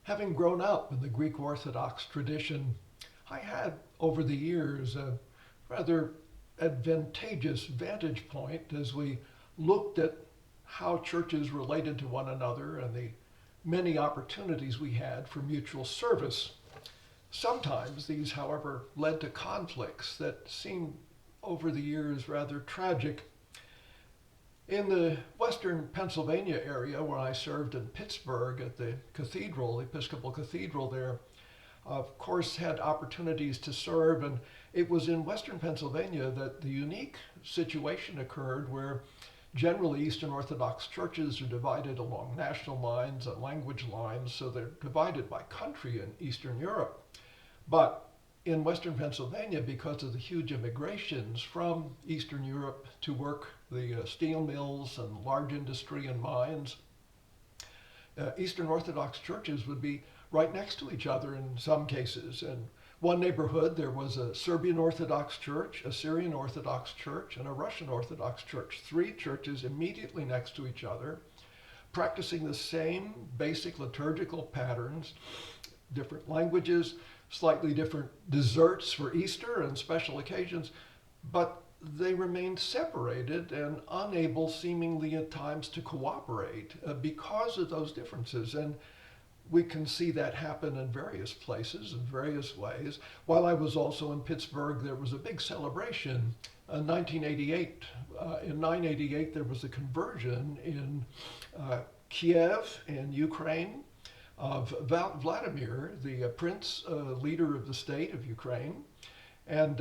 Having grown up in the Greek Orthodox tradition, I had over the years a rather advantageous vantage point as we looked at how churches related to one another and the many opportunities we had for mutual service. Sometimes these, however, led to conflicts that seemed over the years rather tragic. In the western Pennsylvania area, where I served in Pittsburgh at the cathedral, Episcopal Cathedral there, of course, had opportunities to serve. And it was in western Pennsylvania that the unique situation occurred where generally Eastern Orthodox churches are divided along national lines and language lines, so they're divided by country in Eastern Europe. But in western Pennsylvania, because of the huge immigrations from Eastern Europe to work the steel mills and large industry and mines, Eastern Orthodox churches would be right next to each other in some cases. In one neighborhood, there was a Serbian Orthodox church, a Syrian Orthodox church, and a Russian Orthodox church. Three churches immediately next to each other, practicing the same basic liturgical patterns, different languages, slightly different desserts for Easter and special occasions, but they remained separated and unable seemingly at times to cooperate because of those differences. And we can see that happen in various places in various ways. While I was also in Pittsburgh, there was a big celebration in 1988. In 988, there was a conversion in Kiev in Ukraine of Vladimir, the prince, leader of the state of Ukraine. And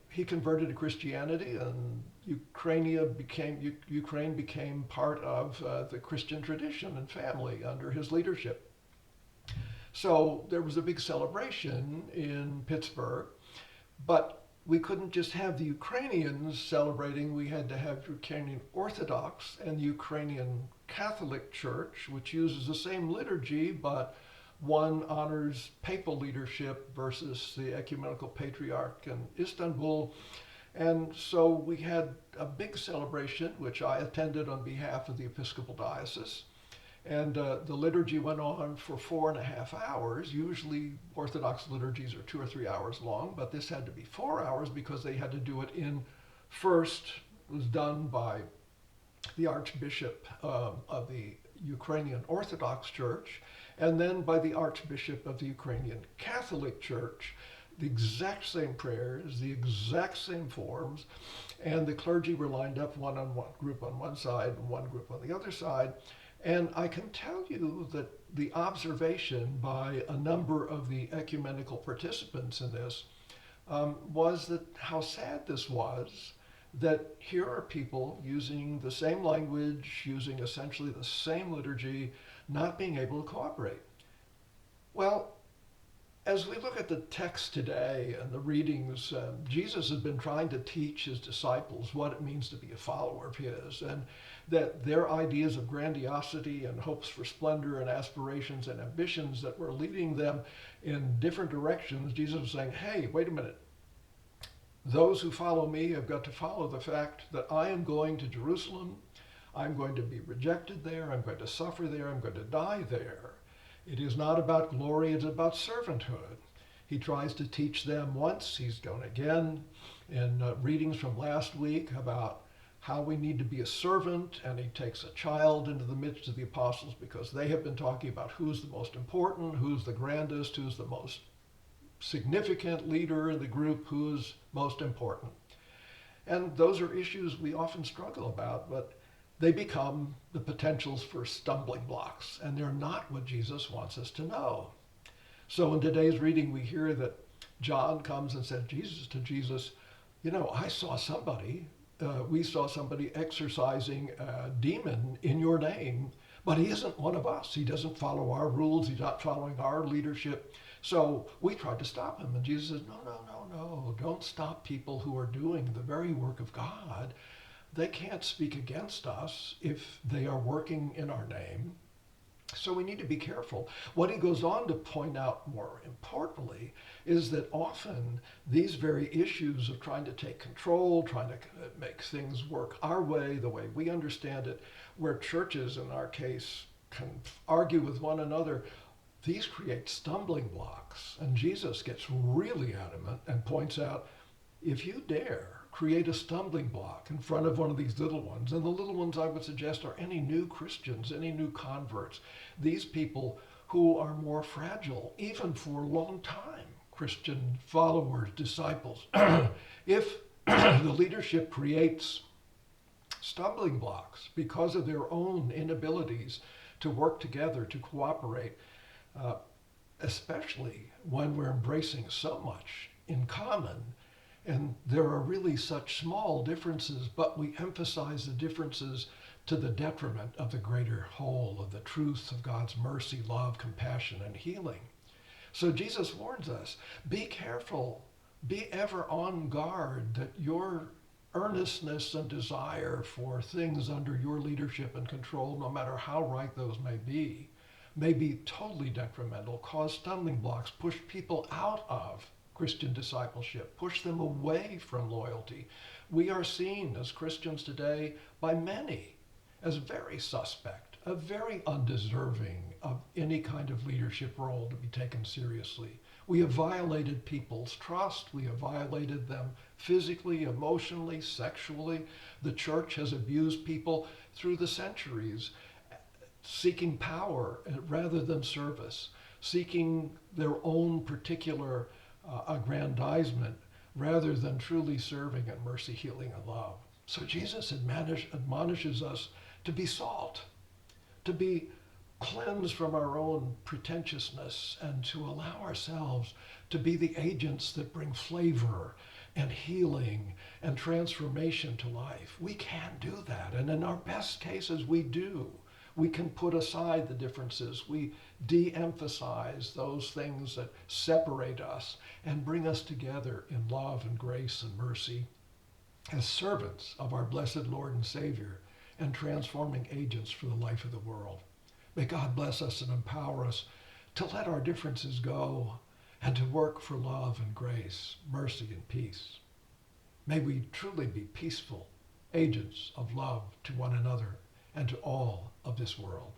he converted to Christianity, and Ukraine became part of the Christian tradition and family under his leadership. So there was a big celebration in Pittsburgh, but we couldn't just have the Ukrainians celebrating. We had to have Ukrainian Orthodox and the Ukrainian Catholic Church, which uses the same liturgy, but one honors papal leadership versus the ecumenical patriarch in Istanbul. And so we had a big celebration, which I attended on behalf of the Episcopal Diocese. And the liturgy went on for 4.5 hours. Usually Orthodox liturgies are 2 or 3 hours long, but this had to be 4 hours because they had to do it in first, it was done by the Archbishop of the Ukrainian Orthodox Church, and then by the Archbishop of the Ukrainian Catholic Church. The exact same prayers, the exact same forms, and the clergy were lined up one group on one side and one group on the other side. And I can tell you that the observation by a number of the ecumenical participants in this was that how sad this was, that here are people using the same language, using essentially the same liturgy, not being able to cooperate. Well, as we look at the text today and the readings, Jesus has been trying to teach his disciples what it means to be a follower of his, and that their ideas of grandiosity and hopes for splendor and aspirations and ambitions that were leading them in different directions, Jesus was saying, hey, wait a minute. Those who follow me have got to follow the fact that I am going to Jerusalem. I'm going to be rejected there. I'm going to suffer there. I'm going to die there. It is not about glory, it's about servanthood. He tries to teach them once, he's going again in readings from last week about how we need to be a servant, and he takes a child into the midst of the apostles because they have been talking about who's the most important, who's the grandest, who's the most significant leader in the group, who's most important. And those are issues we often struggle about, but they become the potentials for stumbling blocks, and they're not what Jesus wants us to know. So in today's reading, we hear that John comes and said to Jesus, I saw somebody, we saw somebody exorcising a demon in your name, but he isn't one of us. He doesn't follow our rules. He's not following our leadership. So we tried to stop him. And Jesus says, no, don't stop people who are doing the very work of God. They can't speak against us if they are working in our name. So we need to be careful. What he goes on to point out more importantly is that often these very issues of trying to take control, trying to make things work our way, the way we understand it, where churches in our case can argue with one another, these create stumbling blocks. And Jesus gets really adamant and points out, if you dare create a stumbling block in front of one of these little ones, and the little ones I would suggest are any new Christians, any new converts, these people who are more fragile, even for long time Christian followers, disciples. If the leadership creates stumbling blocks because of their own inabilities to work together, to cooperate, uh, especially when we're embracing so much in common, and there are really such small differences, but we emphasize the differences to the detriment of the greater whole, of the truth of God's mercy, love, compassion, and healing. So Jesus warns us, be careful, be ever on guard that your earnestness and desire for things under your leadership and control, no matter how right those may be totally detrimental, cause stumbling blocks, push people out of Christian discipleship, push them away from loyalty. We are seen as Christians today by many as very suspect, very undeserving of any kind of leadership role to be taken seriously. We have violated people's trust. We have violated them physically, emotionally, sexually. The church has abused people through the centuries, seeking power rather than service, seeking their own particular aggrandizement rather than truly serving in mercy, healing, and love. So Jesus admonishes us to be salt, to be cleansed from our own pretentiousness, and to allow ourselves to be the agents that bring flavor and healing and transformation to life. We can do that, and in our best cases we do. We can put aside the differences. We de-emphasize those things that separate us and bring us together in love and grace and mercy as servants of our blessed Lord and Savior and transforming agents for the life of the world. May God bless us and empower us to let our differences go and to work for love and grace, mercy and peace. May we truly be peaceful agents of love to one another and to all of this world.